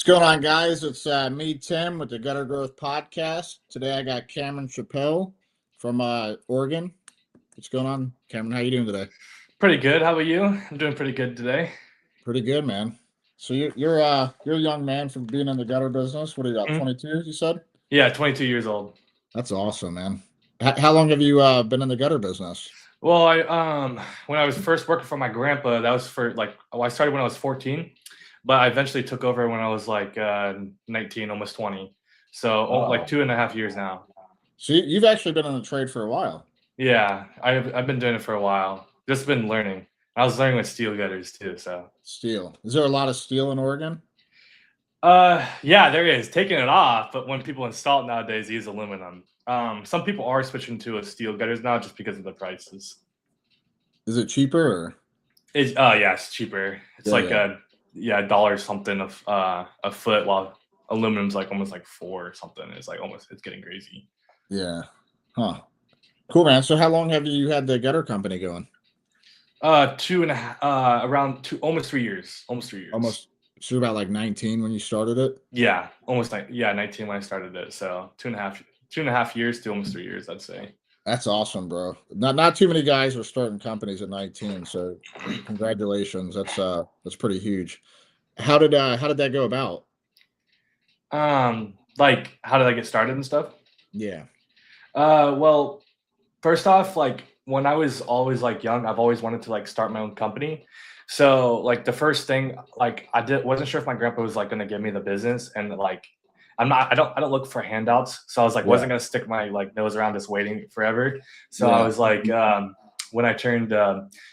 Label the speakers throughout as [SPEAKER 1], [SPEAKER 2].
[SPEAKER 1] What's going on, guys? It's me, Tim, with the Gutter Growth Podcast. Today I got Camron Chappelle from Oregon. What's going on, Cameron? How you doing today?
[SPEAKER 2] Pretty good. How about you? I'm doing pretty good today.
[SPEAKER 1] Pretty good, man. So you're a young man from being in the gutter business. What are you got?
[SPEAKER 2] Mhm.
[SPEAKER 1] 22, you said?
[SPEAKER 2] Yeah, 22 years old.
[SPEAKER 1] That's awesome, man. How long have you been in the gutter business?
[SPEAKER 2] Well, I when I was first working for my grandpa, that was I started when I was 14, but I eventually took over when I was 19, almost 20. So like
[SPEAKER 1] Oh,
[SPEAKER 2] 2.5 years now.
[SPEAKER 1] so you've actually been in the trade for a while.
[SPEAKER 2] Yeah, I've been doing it for a while. Just been learning. I was learning with steel gutters too. So
[SPEAKER 1] Steel. Is there a lot of steel in Oregon?
[SPEAKER 2] yeah, there is taking it off, but when people install it nowadays, they use aluminum. Some people are switching to a steel gutters now just because of the prices.
[SPEAKER 1] Is it cheaper or?
[SPEAKER 2] Yeah, it's cheaper. It's
[SPEAKER 1] Yeah,
[SPEAKER 2] like
[SPEAKER 1] yeah,
[SPEAKER 2] a dollar something a foot, while aluminum's like almost like four or something. It's getting crazy.
[SPEAKER 1] yeah. Huh. Cool, man. So how long have you had the gutter company going?
[SPEAKER 2] Two and a half, around two, almost 3 years. Almost 3 years.
[SPEAKER 1] Almost. So you're about like 19 when you started it?
[SPEAKER 2] Yeah, almost like 19 when I started it. So 2.5 years to almost 3 years, I'd say.
[SPEAKER 1] That's awesome, bro. Not too many guys are starting companies at 19, so congratulations. That's pretty huge. How did that go about?
[SPEAKER 2] Like how did I get started and stuff?
[SPEAKER 1] Yeah.
[SPEAKER 2] Well, first off, like when I was always like young, I've always wanted to like start my own company. So like the first thing like I did wasn't sure if my grandpa was like gonna give me the business, and like I don't look for handouts. So I was like
[SPEAKER 1] Yeah.
[SPEAKER 2] wasn't gonna stick my like nose around just waiting forever. So I
[SPEAKER 1] Yeah.
[SPEAKER 2] was like when I turned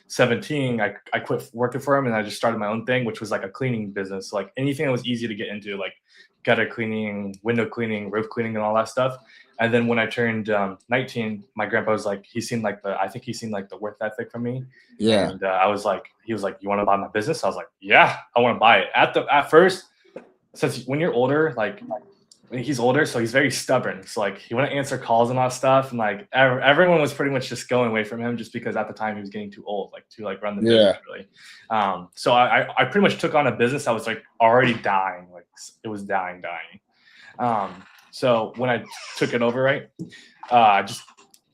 [SPEAKER 2] 17, I quit working for him and I just started my own thing, which was like a cleaning business. Like anything that was easy to get into, like gutter cleaning, window cleaning, roof cleaning, and all that stuff. And then when I turned 19, my grandpa was like, I think he seen like the worth ethic from me.
[SPEAKER 1] Yeah.
[SPEAKER 2] And he was like, you want to buy my business? I was like, yeah, I want to buy it. At first, since when you're older, like he's older, so he's very stubborn. So like he wouldn't answer calls and all that stuff. And like everyone was pretty much just going away from him just because at the time he was getting too old, like to like run the business
[SPEAKER 1] Yeah.
[SPEAKER 2] really. So I pretty much took on a business that was like already dying. Like it was dying. So when I took it over, right, just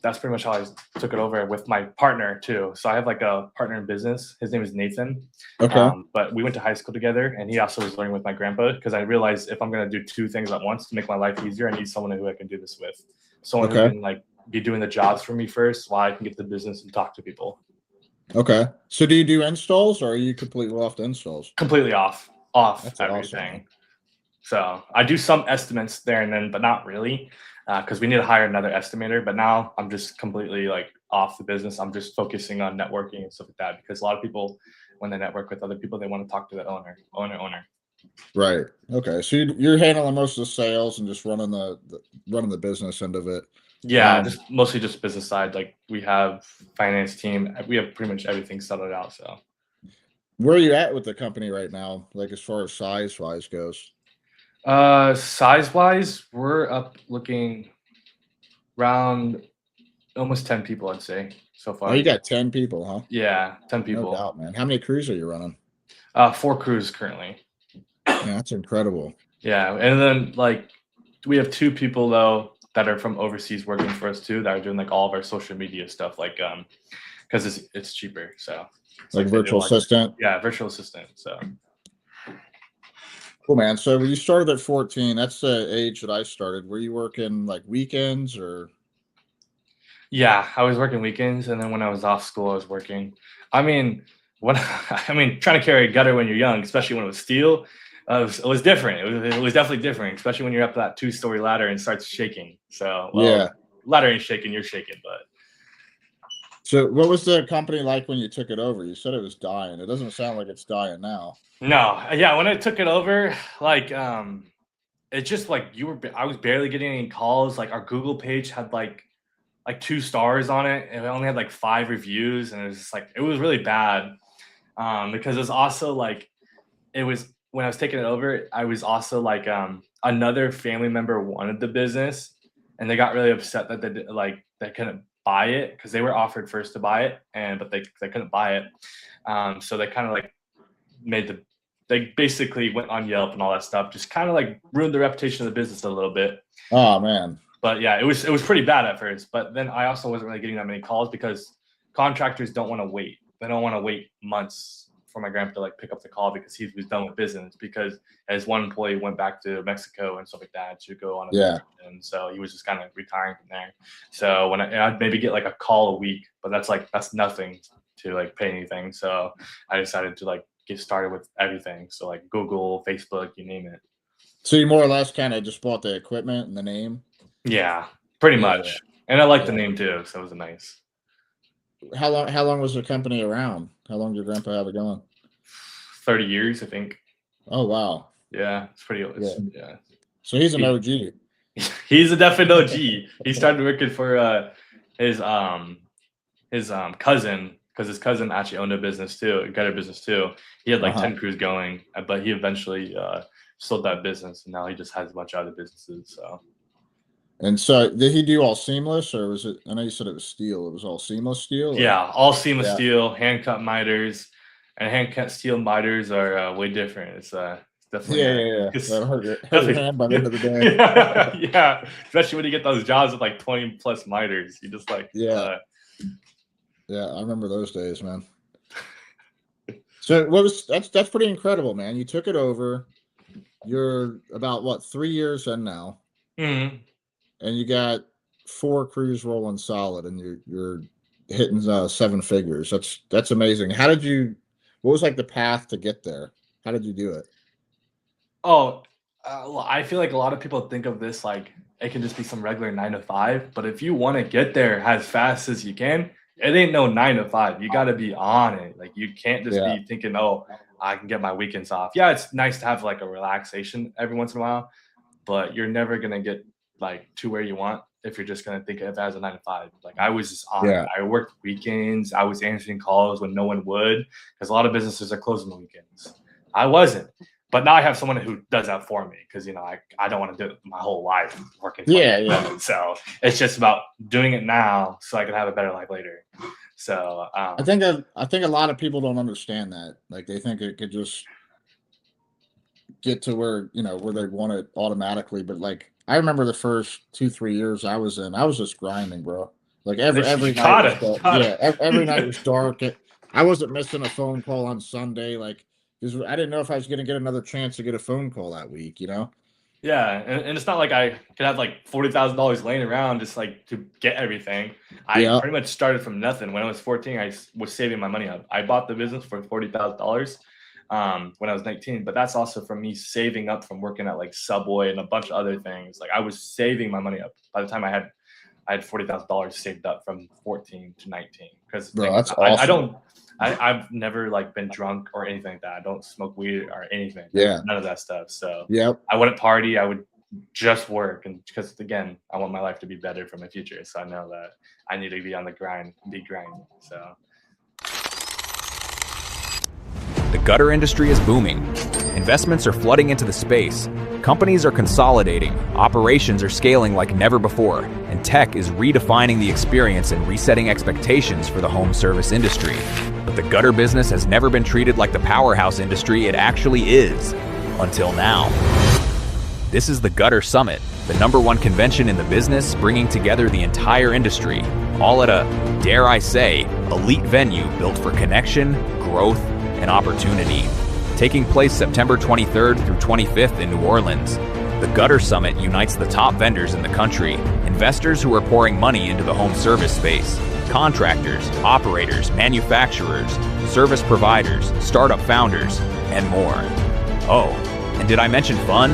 [SPEAKER 2] that's pretty much how I took it over with my partner too. So I have like a partner in business. His name is Nathan.
[SPEAKER 1] Okay.
[SPEAKER 2] But we went to high school together, and he also was learning with my grandpa because I realized if I'm gonna do two things at once to make my life easier, I need someone who I can do this with, someone who
[SPEAKER 1] Okay.
[SPEAKER 2] can like be doing the jobs for me first while I can get the business and talk to people.
[SPEAKER 1] Okay. So do you do installs or are you completely off the installs?
[SPEAKER 2] Completely off
[SPEAKER 1] That's awesome, man.
[SPEAKER 2] everything. So I do some estimates there and then, but not really, because we need to hire another estimator. But now I'm just completely like off the business. I'm just focusing on networking and stuff like that because a lot of people, when they network with other people, they want to talk to the owner.
[SPEAKER 1] Right. Okay. So you're handling most of the sales and just running the business end of it.
[SPEAKER 2] Yeah,
[SPEAKER 1] Um,
[SPEAKER 2] just mostly just business side. Like we have finance team. We have pretty much everything settled out. So
[SPEAKER 1] where are you at with the company right now? Like as far as size wise goes?
[SPEAKER 2] size wise, we're up looking around almost 10 people, I'd say so
[SPEAKER 1] Oh, you
[SPEAKER 2] far.
[SPEAKER 1] got 10 people, huh?
[SPEAKER 2] Yeah, 10
[SPEAKER 1] No
[SPEAKER 2] people.
[SPEAKER 1] doubt, man. How many crews are you running?
[SPEAKER 2] Four crews currently.
[SPEAKER 1] Man, that's incredible.
[SPEAKER 2] Yeah, and then like we have two people though that are from overseas working for us too that are doing like all of our social media stuff, like because it's cheaper. So it's
[SPEAKER 1] Like
[SPEAKER 2] like video
[SPEAKER 1] virtual
[SPEAKER 2] marketing.
[SPEAKER 1] assistant.
[SPEAKER 2] Yeah, virtual assistant. So
[SPEAKER 1] Cool, man. So when you started at 14, that's the age that I started. Were you working like weekends or?
[SPEAKER 2] yeah, I was working weekends, and then when I was off school, I was working. I mean, when trying to carry a gutter when you're young, especially when it was steel, it was different. It was definitely different, especially when you're up that 2-story ladder and it starts shaking. So,
[SPEAKER 1] Yeah.
[SPEAKER 2] well, ladder ain't shaking, you're shaking, but
[SPEAKER 1] So what was the company like when you took it over? You said it was dying. It doesn't sound like it's dying now.
[SPEAKER 2] no, yeah. When I took it over, like, it's just like I was barely getting any calls. Like our Google page had like 2 stars on it, and it only had like 5 reviews, and it was just like it was really bad. Because it was also like it was when I was taking it over, I was also like another family member wanted the business, and they got really upset that they couldn't buy it because they were offered first to buy it, and but they couldn't buy it. So they kind of like made the they basically went on Yelp and all that stuff, just kind of like ruined the reputation of the business a little bit.
[SPEAKER 1] Oh man.
[SPEAKER 2] But yeah, it was pretty bad at first. But then I also wasn't really getting that many calls because contractors don't want to wait. They don't want to wait months for my grandpa to like pick up the call because he was done with business, because his one employee went back to Mexico and stuff like that to go on a
[SPEAKER 1] Yeah.
[SPEAKER 2] and so he was just kind of retiring from there. So when I'd maybe get like a call a week, but that's nothing to like pay anything. So I decided to like get started with everything. So like Google, Facebook, you name it.
[SPEAKER 1] So you more or less kind of just bought the equipment and the name?
[SPEAKER 2] Yeah, pretty
[SPEAKER 1] Yeah.
[SPEAKER 2] much. And I like the name too, so it was nice.
[SPEAKER 1] How long was the company around? How long did your grandpa have it going?
[SPEAKER 2] 30 years, I think.
[SPEAKER 1] Oh wow.
[SPEAKER 2] Yeah, it's pretty old. Yeah.
[SPEAKER 1] So he's an OG.
[SPEAKER 2] He's a definite OG. He started working for his cousin, because his cousin actually owned a business too, got a business too. He had like 10 crews going, but he eventually sold that business, and now he just has a bunch of other businesses. So.
[SPEAKER 1] And so did he do all seamless, or was it, I know you said it was steel, it was all seamless steel? Or?
[SPEAKER 2] Yeah, all seamless steel, hand cut miters, and hand cut steel miters are way different. It's definitely
[SPEAKER 1] yeah. I hurt your hand by the end of the day.
[SPEAKER 2] Yeah, especially when you get those jobs with like 20 plus miters, you just like
[SPEAKER 1] yeah, I remember those days, man. So that's pretty incredible, man. You took it over. You're about what, 3 years in now,
[SPEAKER 2] and
[SPEAKER 1] you got 4 crews rolling solid, and you're hitting 7 figures. That's amazing. What was like the path to get there? How did you do it?
[SPEAKER 2] Oh, I feel like a lot of people think of this like it can just be some regular 9 to 5, but if you want to get there as fast as you can, it ain't no 9 to 5. You got to be on it. Like you can't just be thinking, oh, I can get my weekends off. Yeah, it's nice to have like a relaxation every once in a while, but you're never gonna get like to where you want if you're just gonna think of it as a 9 to 5. Like I was just on it. I worked weekends. I was answering calls when no one would, because a lot of businesses are closing the weekends. I wasn't. But now I have someone who does that for me, because I don't want to do it my whole life working. So it's just about doing it now so I can have a better life later. So
[SPEAKER 1] I think a lot of people don't understand that. Like they think it could just get to where where they want it automatically. But like I remember the first 2-3 years I was just grinding, bro. Like every night every night was dark. I wasn't missing a phone call on Sunday, like. Because I didn't know if I was going to get another chance to get a phone call that week,
[SPEAKER 2] Yeah, and it's not like I could have like $40,000 laying around just like to get everything. I pretty much started from nothing. When I was 14, I was saving my money up. I bought the business for $40,000 when I was 19, but that's also from me saving up from working at like Subway and a bunch of other things. Like I was saving my money up. By the time I had $40,000 saved up from 14 to 19. Because
[SPEAKER 1] that's awesome.
[SPEAKER 2] I've never like been drunk or anything like that. I don't smoke weed or anything. None of that stuff. So I wouldn't party. I would just work, and because again, I want my life to be better for my future. So I know that I need to be on the grind, be grinding. So
[SPEAKER 3] the gutter industry is booming. Investments are flooding into the space. Companies are consolidating. Operations are scaling like never before. And tech is redefining the experience and resetting expectations for the home service industry. But the gutter business has never been treated like the powerhouse industry it actually is. Until now. This is the Gutter Summit, the #1 convention in the business, bringing together the entire industry, all at a, dare I say, elite venue built for connection, growth, and opportunity. Taking place September 23rd through 25th in New Orleans. The Gutter Summit unites the top vendors in the country, investors who are pouring money into the home service space, contractors, operators, manufacturers, service providers, startup founders, and more. Oh, and did I mention fun?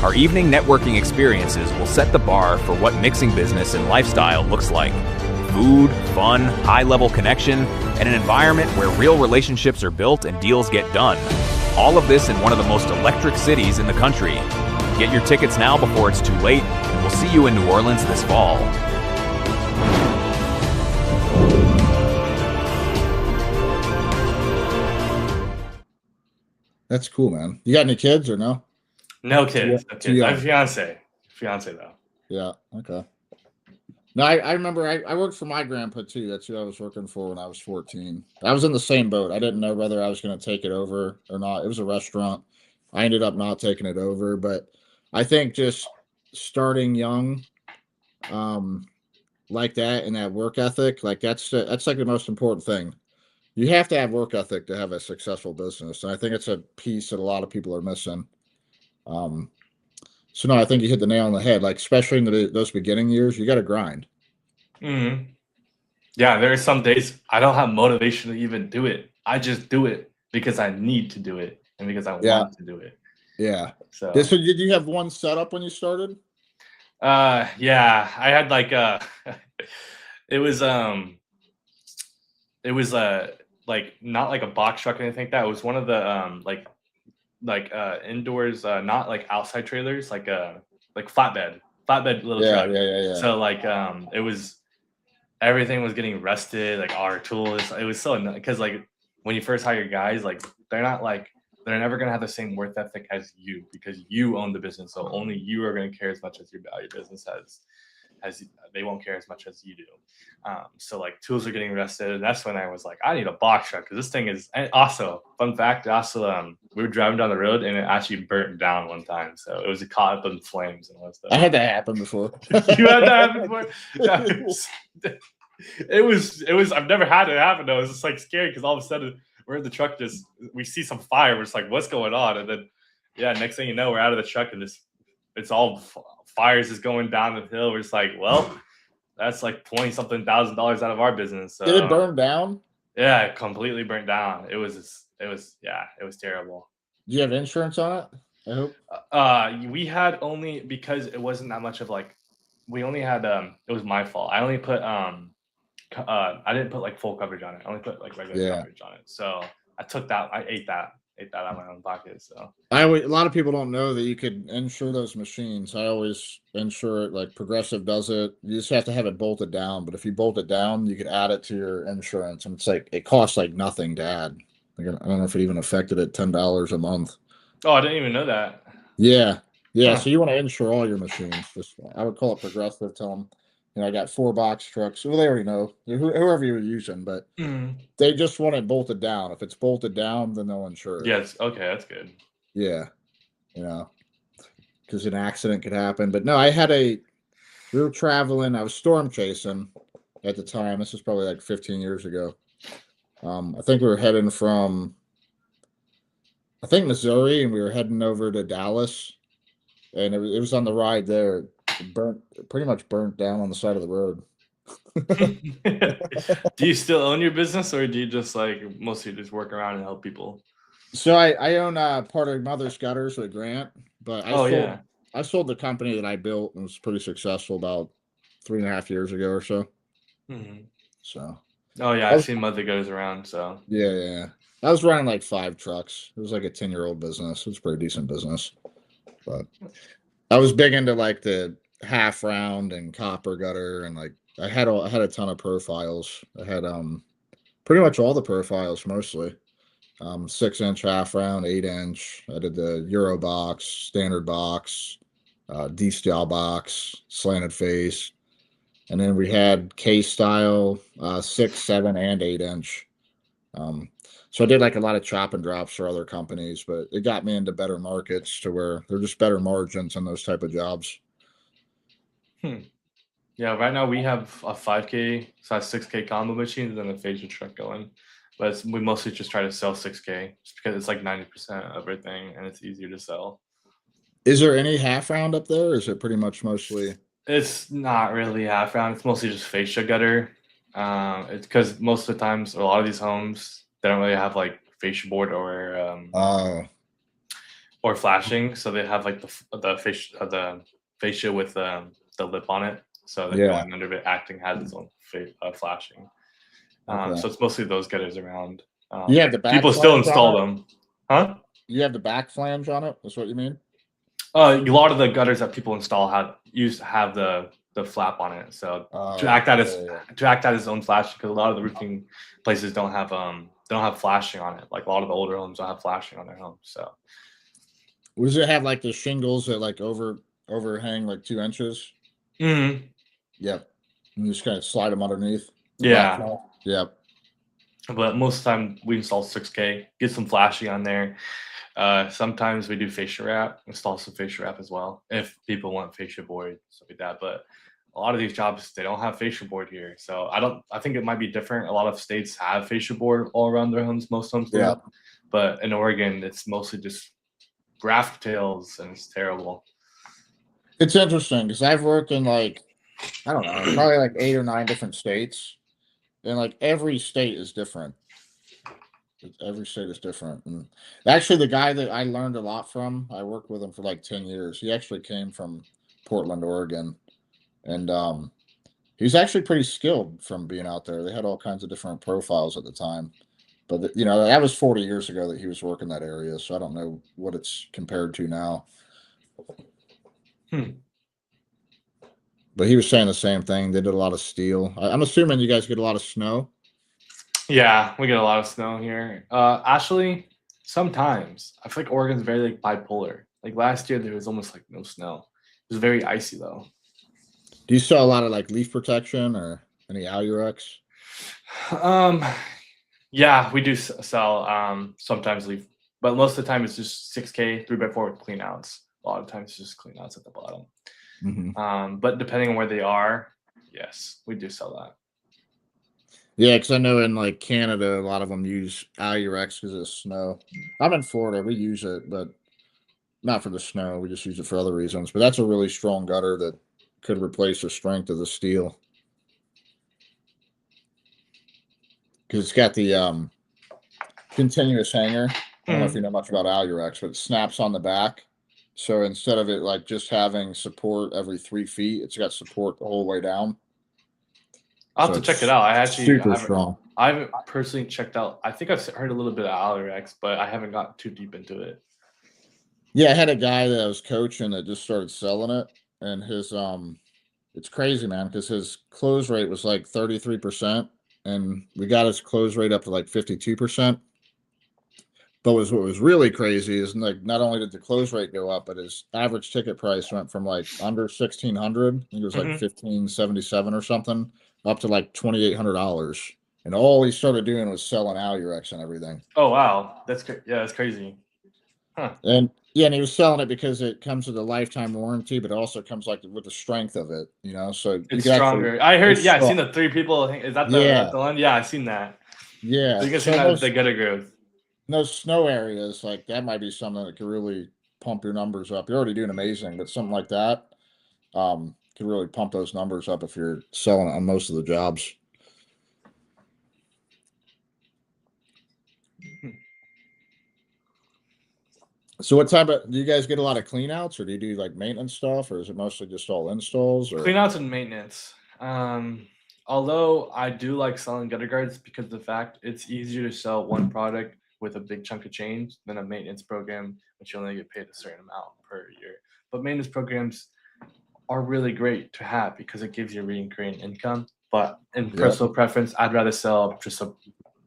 [SPEAKER 3] Our evening networking experiences will set the bar for what mixing business and lifestyle looks like. Food, fun, high-level connection, and an environment where real relationships are built and deals get done. All of this in one of the most electric cities in the country. Get your tickets now before it's too late, and we'll see you in New Orleans this fall.
[SPEAKER 1] That's cool, man. You got any kids or no?
[SPEAKER 2] No kids. I have a fiance though.
[SPEAKER 1] Yeah. Okay. No, I remember I worked for my grandpa too. That's who I was working for when I was 14. I was in the same boat. I didn't know whether I was going to take it over or not. It was a restaurant. I ended up not taking it over, but I think just starting young, um, like that and that work ethic, like that's like the most important thing. You have to have work ethic to have a successful business, and I think it's a piece that a lot of people are missing. Um, so no, I think you hit the nail on the head. Like especially in those beginning years, you got to grind.
[SPEAKER 2] Mm-hmm. Yeah, there are some days I don't have motivation to even do it. I just do it because I need to do it and because I
[SPEAKER 1] Yeah,
[SPEAKER 2] want to do it.
[SPEAKER 1] yeah.
[SPEAKER 2] So
[SPEAKER 1] So did you have one setup when you started?
[SPEAKER 2] yeah, I had like it was like not like a box truck or anything like that. It was one of the indoors, not like outside trailers, like flatbed little
[SPEAKER 1] Yeah,
[SPEAKER 2] truck.
[SPEAKER 1] yeah.
[SPEAKER 2] So like it was everything was getting rusted, like our tools. It was so annoying because like when you first hire guys, like they're never gonna have the same work ethic as you because you own the business. So only you are gonna care as much as your business as they won't care as much as you do. So like tools are getting rusted, and that's when I was like, I need a box truck because this thing is. And also, fun fact, also we were driving down the road and it actually burnt down one time, so it was caught up in flames and all that stuff.
[SPEAKER 1] I had that happen before.
[SPEAKER 2] You had that happen before? It was. I've never had it happen though. It's just like scary because all of a sudden we're in the truck, just we see some fire. We're just like, what's going on? And then yeah, next thing you know, we're out of the truck and it's all fires is going down the hill. We're just like, well, that's like $20-something thousand out of our business. So,
[SPEAKER 1] Did it burn down?
[SPEAKER 2] Yeah, it completely burnt down. It was terrible.
[SPEAKER 1] Do you have insurance on it? I hope.
[SPEAKER 2] We had only because it wasn't that much of like we only had it was my fault. I only put I didn't put like full coverage on it. I only put like regular coverage on it. So I took that. I ate that out of my own pocket. So
[SPEAKER 1] A lot of people don't know that you could insure those machines. I always insure it. Like Progressive does it. You just have to have it bolted down. But if you bolt it down, you could add it to your insurance, and it's like it costs like nothing to add. Like, I don't know if it even affected it $10 a month.
[SPEAKER 2] Oh, I didn't even know that.
[SPEAKER 1] Yeah. Huh. So you want to insure all your machines. Just I would call it Progressive. Tell them, I got 4 box trucks. Well, they already know whoever you're using, but they just want it bolted down. If it's bolted down, then they'll insure it.
[SPEAKER 2] Yes. Okay, that's good.
[SPEAKER 1] Yeah, because an accident could happen. But no, we were traveling. I was storm chasing at the time. This was probably like 15 years ago. I think we were heading from, Missouri, and we were heading over to Dallas. And it was on the ride there. Pretty much burnt down on the side of the road.
[SPEAKER 2] Do you still own your business, or do you just like mostly just work around and help people?
[SPEAKER 1] So I own part of Mother's Gutters with Grant, but I sold the company that I built and was pretty successful about 3.5 years ago or so. So.
[SPEAKER 2] Oh yeah, I've seen Mother Gutters around. So
[SPEAKER 1] yeah. I was running like 5 trucks. It was like a 10-year-old business. It was a pretty decent business, but I was big into like the half round and copper gutter, and like I had a ton of profiles. I had pretty much all the profiles mostly. 6-inch half round, 8-inch. I did the Euro box, standard box, D-style box, slanted face, and then we had K style, 6, 7, and 8-inch. So I did like a lot of chop and drops for other companies, but it got me into better markets to where they're just better margins on those type of jobs.
[SPEAKER 2] Yeah, right now we have a 5K size 6K combo machine and then a facial truck going, but we mostly just try to sell 6K just because it's like 90% of everything and it's easier to sell.
[SPEAKER 1] Is there any half round up there? Or is it pretty much mostly?
[SPEAKER 2] It's not really half round. It's mostly just fascia gutter. It's because most of the times a lot of these homes they don't really have like fascia board or flashing, so they have like the fascia with the lip on it, so they're going under it. Acting has its own flashing. So it's mostly those gutters around.
[SPEAKER 1] Yeah, the back
[SPEAKER 2] people still install them, huh?
[SPEAKER 1] You have the back flange on it. That's what you mean?
[SPEAKER 2] A lot of the gutters that people install have the flap on it, so to act out its own flashing, because a lot of the roofing places don't have flashing on it. Like a lot of the older homes don't have flashing on their homes. So
[SPEAKER 1] does it have like the shingles that like overhang like 2 inches?
[SPEAKER 2] Yep.
[SPEAKER 1] You just kind of slide them underneath.
[SPEAKER 2] Yeah.
[SPEAKER 1] Yep.
[SPEAKER 2] But most of the time we install 6K, get some flashing on there. Sometimes we do fascia wrap, install some fascia wrap as well if people want fascia board, stuff like that. But a lot of these jobs, they don't have fascia board here, so I think it might be different. A lot of states have fascia board all around their homes, most homes do.
[SPEAKER 1] Yeah.
[SPEAKER 2] But in Oregon, it's mostly just graft tails, and it's terrible.
[SPEAKER 1] It's interesting because I've worked in like, I don't know, probably like 8 or 9 different states, and like every state is different. Every state is different. And actually, the guy that I learned a lot from, I worked with him for like 10 years. He actually came from Portland, Oregon, and he's actually pretty skilled from being out there. They had all kinds of different profiles at the time, but you know, that was 40 years ago that he was working that area, so I don't know what it's compared to now. But he was saying the same thing. They did a lot of steel. I'm assuming you guys get a lot of snow.
[SPEAKER 2] Yeah, we get a lot of snow here. Actually, sometimes I feel like Oregon's very like bipolar. Like last year, there was almost like no snow. It was very icy though.
[SPEAKER 1] Do you sell a lot of like leaf protection or any Alex?
[SPEAKER 2] Yeah, we do sell sometimes leaf, but most of the time it's just 6K 3x4 with clean outs. A lot of times it's just clean outs at the bottom. But depending on where they are, yes, we do sell that.
[SPEAKER 1] Yeah, because I know in like Canada, a lot of them use Alex because of the snow. I'm in Florida, we use it, but not for the snow. We just use it for other reasons. But that's a really strong gutter that could replace the strength of the steel. Because it's got the continuous hanger. I don't know if you know much about Alex, but it snaps on the back. So instead of it like just having support every 3 feet, it's got support the whole way down.
[SPEAKER 2] I'll have to check it out. I actually
[SPEAKER 1] super strong.
[SPEAKER 2] I haven't personally checked out. I think I've heard a little bit of Alex, but I haven't gotten too deep into it.
[SPEAKER 1] Yeah, I had a guy that I was coaching that just started selling it, and his it's crazy, man, because his close rate was like 33%, and we got his close rate up to like 52%. But what was really crazy is like not only did the close rate go up, but his average ticket price went from like under 1,600, I think it was like 1,577 or something, up to like $2,800. And all he started doing was selling Alex and everything.
[SPEAKER 2] Oh wow, that's crazy. Huh.
[SPEAKER 1] And yeah, and he was selling it because it comes with a lifetime warranty, but it also comes like with the strength of it, you know. So
[SPEAKER 2] it's stronger. I heard. Yeah, I've seen the 3 people. Is that the one? Yeah, I've seen that.
[SPEAKER 1] Yeah,
[SPEAKER 2] so you can see that the gutter growth.
[SPEAKER 1] In those snow areas, like that might be something that could really pump your numbers up. You're already doing amazing, but something like that could really pump those numbers up if you're selling on most of the jobs. So what type of, do you guys get a lot of clean outs, or do you do like maintenance stuff, or is it mostly just all installs? Or
[SPEAKER 2] clean outs and maintenance. Although I do like selling gutter guards because of the fact it's easier to sell one product with a big chunk of change than a maintenance program, which you only get paid a certain amount per year. But maintenance programs are really great to have because it gives you recurring income. But in personal preference, I'd rather sell just a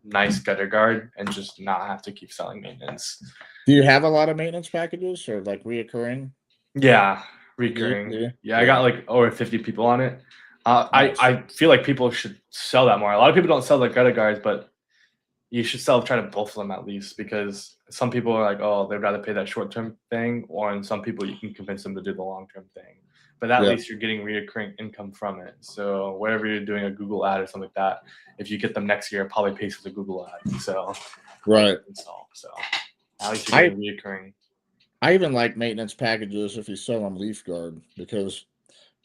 [SPEAKER 2] nice gutter guard and just not have to keep selling maintenance.
[SPEAKER 1] Do you have a lot of maintenance packages or like reoccurring?
[SPEAKER 2] Yeah, recurring. Yeah, I got like over 50 people on it. I feel like people should sell that more. A lot of people don't sell the gutter guards, but you should try to both of them at least, because some people are like, oh, they'd rather pay that short-term thing, or in some people you can convince them to do the long-term thing. But at least you're getting recurring income from it. So wherever you're doing a Google ad or something like that, if you get them next year, it probably pays for the Google ad. So so at least you're getting recurring.
[SPEAKER 1] I even like maintenance packages if you sell them leaf guard, because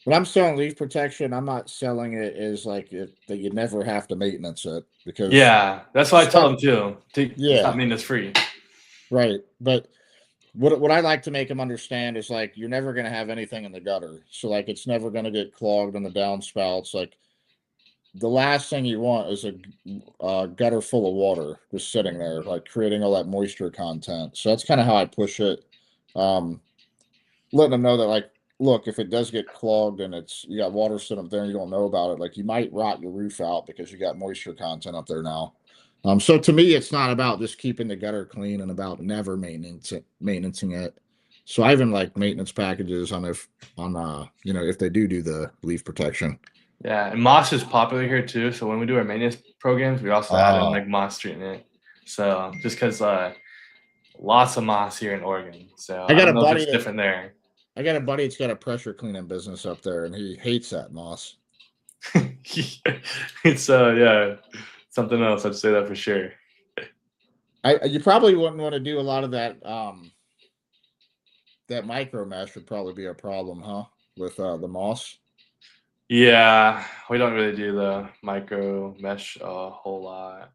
[SPEAKER 1] when I'm selling leaf protection, I'm not selling it as like that you never have to maintenance it, because
[SPEAKER 2] that's what I tell them too. It's not maintenance free.
[SPEAKER 1] Right. But what I like to make them understand is like you're never going to have anything in the gutter. So like it's never going to get clogged in the downspouts. Like the last thing you want is a gutter full of water just sitting there, like creating all that moisture content. So that's kind of how I push it. Letting them know that like, look, if it does get clogged and you got water sitting up there and you don't know about it, like you might rot your roof out because you got moisture content up there now. So to me, it's not about just keeping the gutter clean and about never maintaining it. So I even like maintenance packages on if they do the leaf protection.
[SPEAKER 2] Yeah, and moss is popular here too. So when we do our maintenance programs, we also add in like moss treatment. So just because lots of moss here in Oregon. So
[SPEAKER 1] I got
[SPEAKER 2] don't
[SPEAKER 1] a
[SPEAKER 2] know if
[SPEAKER 1] buddy
[SPEAKER 2] it's different there.
[SPEAKER 1] I got a buddy that's got a pressure cleaning business up there, and he hates that moss.
[SPEAKER 2] It's yeah, something else. I'd say that for sure.
[SPEAKER 1] You probably wouldn't want to do a lot of that. That micro mesh would probably be a problem, huh? With the moss.
[SPEAKER 2] Yeah, we don't really do the micro mesh a whole lot.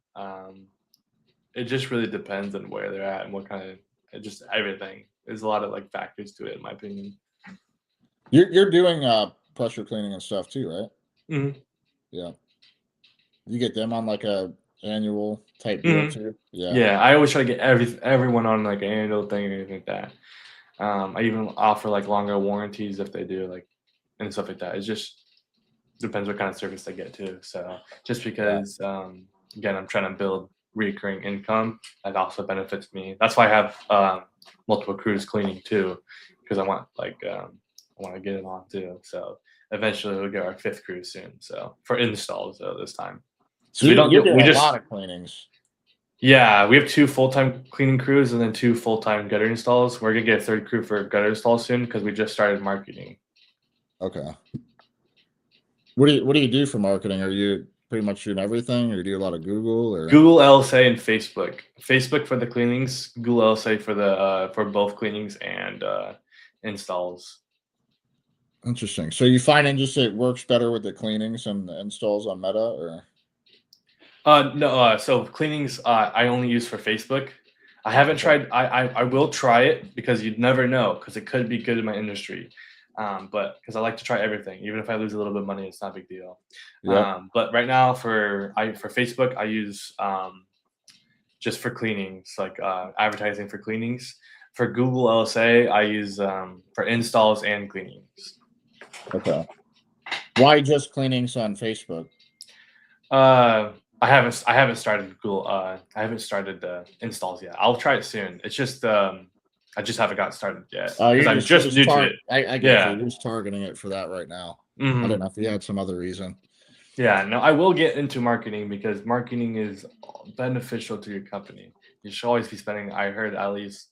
[SPEAKER 2] It just really depends on where they're at and what kind of just everything. There's a lot of like factors to it, in my opinion.
[SPEAKER 1] You're doing pressure cleaning and stuff too, right?
[SPEAKER 2] Mm-hmm.
[SPEAKER 1] Yeah. You get them on like a annual type deal too. Yeah.
[SPEAKER 2] Yeah, I always try to get everyone on like an annual thing or anything like that. I even offer like longer warranties if they do like and stuff like that. It just depends what kind of service they get too. So just because again, I'm trying to build recurring income, that also benefits me. That's why I have multiple crews cleaning too, because I want like I want to get it on too. So eventually we'll get our 5th crew soon. So for installs though this time.
[SPEAKER 1] So you're doing a lot of cleanings.
[SPEAKER 2] Yeah, we have 2 full-time cleaning crews and then 2 full-time gutter installs. We're gonna get a 3rd crew for gutter installs soon because we just started marketing.
[SPEAKER 1] Okay. What do you do for marketing? Are you pretty much doing everything, or do you do a lot of Google or
[SPEAKER 2] Google LSA and Facebook? Facebook for the cleanings, Google LSA for the for both cleanings and installs.
[SPEAKER 1] Interesting. So you finding just it works better with the cleanings and the installs on Meta, or?
[SPEAKER 2] No, so cleanings I only use for Facebook. I haven't tried. I will try it because you'd never know because it could be good in my industry. But because I like to try everything, even if I lose a little bit of money, it's not a big deal.
[SPEAKER 1] Yeah.
[SPEAKER 2] But right now for Facebook, I use just for cleanings, like advertising for cleanings. For Google LSA, I use for installs and cleanings.
[SPEAKER 1] Okay. Why just cleanings on Facebook?
[SPEAKER 2] I haven't started Google. I haven't started the installs yet. I'll try it soon. It's just I just haven't got started yet because I'm just new to it.
[SPEAKER 1] I get you. You're just targeting it for that right now. I don't know if you had some other reason.
[SPEAKER 2] Yeah, no, I will get into marketing because marketing is beneficial to your company. You should always be spending. I heard at least,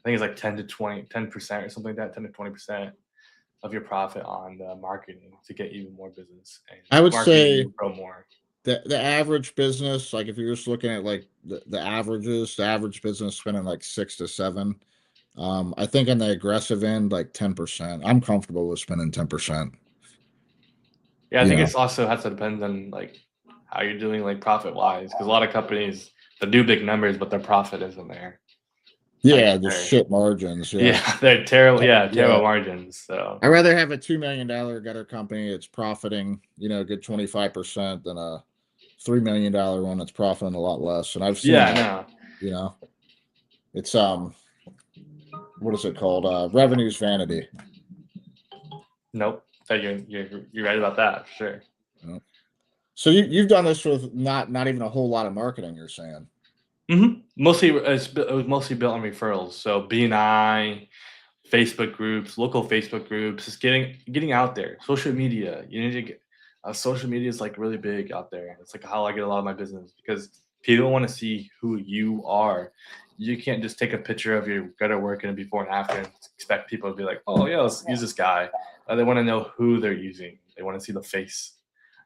[SPEAKER 2] I think it's like 10% or something like that, 10 to 20% of your profit on marketing to get even more business. And
[SPEAKER 1] I would say
[SPEAKER 2] grow more.
[SPEAKER 1] The average business, like if you're just looking at like the averages, the average business spending like 6 to 7. I think on the aggressive end, like 10%. I'm comfortable with spending 10%.
[SPEAKER 2] Yeah, I think it's also has to depend on like how you're doing like profit wise, because a lot of companies they do big numbers, but their profit isn't there.
[SPEAKER 1] Yeah, the shit margins.
[SPEAKER 2] Yeah, they're terrible. Yeah, terrible margins. So
[SPEAKER 1] I'd rather have a $2 million gutter company that's profiting, a good 25% than a $3 million one that's profiting a lot less. And I've seen that, it's what is it called? Revenue's vanity.
[SPEAKER 2] Nope. You're right about that for sure.
[SPEAKER 1] Yep. So you've done this with not even a whole lot of marketing, you're saying?
[SPEAKER 2] Mostly it was mostly built on referrals. So BNI, Facebook groups, local Facebook groups, just getting out there. Social media. You need to get social media is like really big out there. It's like how I get a lot of my business because people want to see who you are. You can't just take a picture of your gutter work and before and after and expect people to be like, oh yeah, let's use this guy. They want to know who they're using. They want to see the face.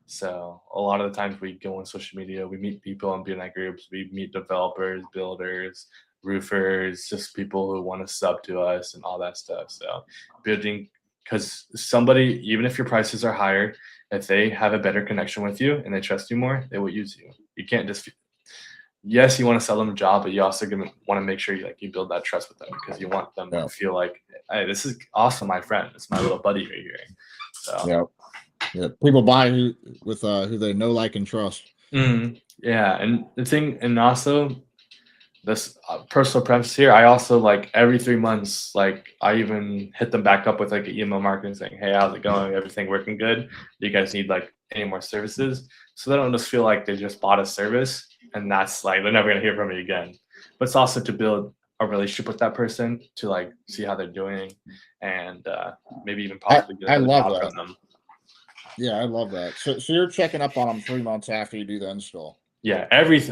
[SPEAKER 2] So a lot of the times we go on social media, we meet people in BNI groups, we meet developers, builders, roofers, just people who want to sub to us and all that stuff. So building, because somebody, even if your prices are higher, if they have a better connection with you and they trust you more, they will use you. You can't just, yes, you want to sell them a job, but you also want to make sure you build that trust with them because you want them to feel like, hey, this is awesome, my friend. It's my little buddy right here. So
[SPEAKER 1] yeah, people buy who they know, like, and trust.
[SPEAKER 2] Yeah, and the thing, and also this personal preference here, I also like every 3 months, like I even hit them back up with like an email marketing saying, hey, how's it going? Everything working good? Do you guys need like any more services? So they don't just feel like they just bought a service and that's like they're never gonna hear from me again. But it's also to build a relationship with that person to like see how they're doing and maybe even possibly get
[SPEAKER 1] I love that.
[SPEAKER 2] from them.
[SPEAKER 1] Yeah, I love that. So you're checking up on them 3 months after you do the install.
[SPEAKER 2] Yeah,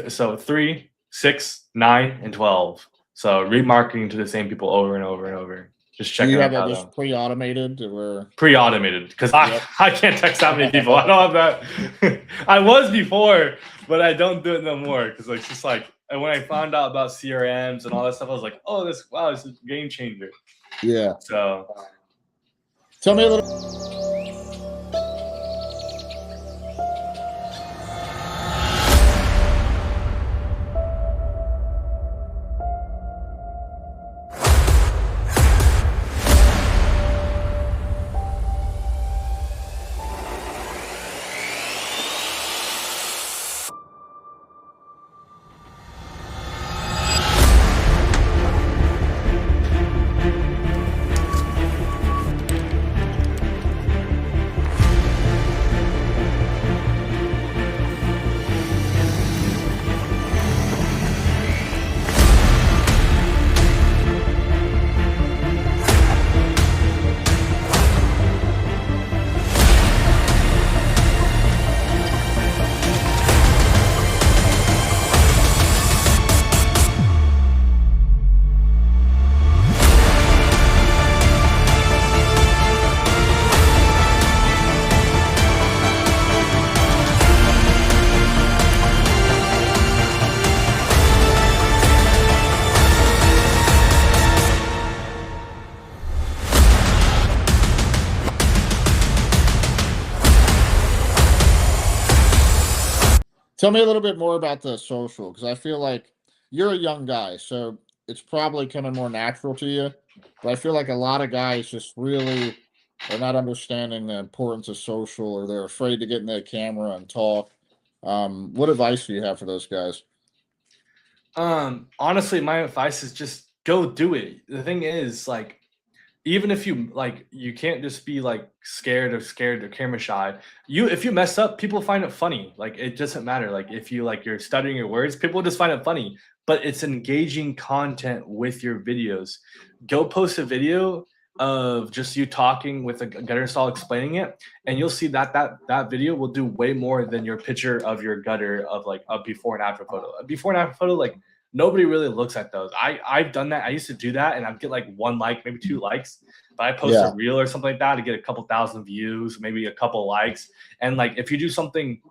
[SPEAKER 2] so 3, 6, 9, and 12. So remarketing to the same people over and over and over. Just
[SPEAKER 1] Do
[SPEAKER 2] checking
[SPEAKER 1] you have
[SPEAKER 2] out
[SPEAKER 1] that just pre-automated or?
[SPEAKER 2] pre-automated because
[SPEAKER 1] Yep.
[SPEAKER 2] I can't text that many people. I don't have that. I was before, but I don't do it no more because like it's just like, and when I found out about CRMs and all that stuff, I was like, oh, this is a game changer.
[SPEAKER 1] Yeah.
[SPEAKER 2] So
[SPEAKER 1] Tell me a little. Tell me a little bit more about the social, because I feel like you're a young guy, so it's probably coming more natural to you. But I feel like a lot of guys just really are not understanding the importance of social, or they're afraid to get in the camera and talk. What advice do you have for those guys?
[SPEAKER 2] honestly, my advice is just go do it. The thing is, like, even if you like, you can't just be like scared or camera shy. If you mess up, people find it funny. Like it doesn't matter. Like if you like you're stuttering your words, people just find it funny. But it's engaging content with your videos. Go post a video of just you talking with a gutter install explaining it, and you'll see that video will do way more than your picture of your gutter of like a before and after photo. A before and after photo, like nobody really looks at those. I've done that. I used to do that, and I'd get like 1 like, maybe 2 likes. But I post a reel or something like that to get a couple thousand views, maybe a couple likes. And like if you do something,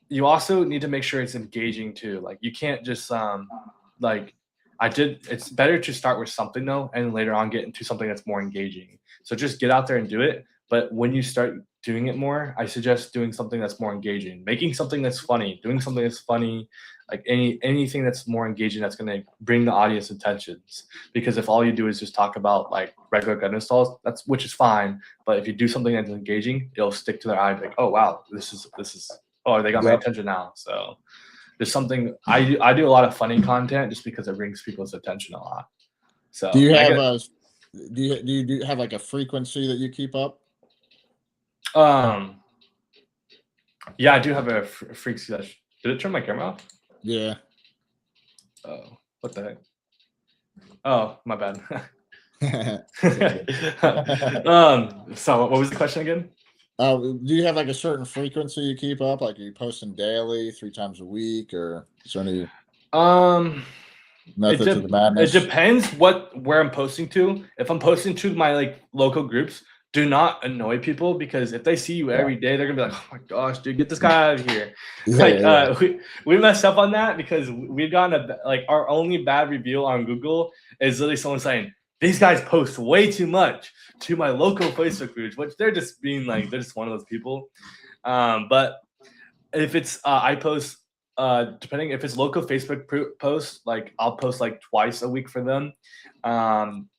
[SPEAKER 2] you also need to make sure it's engaging too. Like you can't just like it's better to start with something though, and later on get into something that's more engaging. So just get out there and do it. But when you start doing it more, I suggest doing something that's more engaging, making something that's funny, doing something that's funny, like anything that's more engaging, that's going to bring the audience attentions. Because if all you do is just talk about like regular gun installs, which is fine, but if you do something that's engaging, it'll stick to their eye. Like, oh wow, this is oh, they got my attention now. So there's something I do a lot of funny content just because it brings people's attention a lot. So
[SPEAKER 1] do you have do you have like a frequency that you keep up?
[SPEAKER 2] Yeah, I do have a freak session. Did it turn my camera off?
[SPEAKER 1] Yeah.
[SPEAKER 2] Oh, what the heck? Oh, my bad. So what was the question again?
[SPEAKER 1] Do you have like a certain frequency you keep up? Like are you posting daily, 3 times a week, or is there any methods of the madness?
[SPEAKER 2] It depends where I'm posting to. If I'm posting to my like local groups, do not annoy people, because if they see you every day, they're gonna be like, oh my gosh, dude, get this guy out of here. We messed up on that because we've gotten our only bad review on Google is literally someone saying, these guys post way too much to my local Facebook groups, which they're just being like, they're just one of those people. But if it's I post depending if it's local Facebook posts, like I'll post like twice a week for them.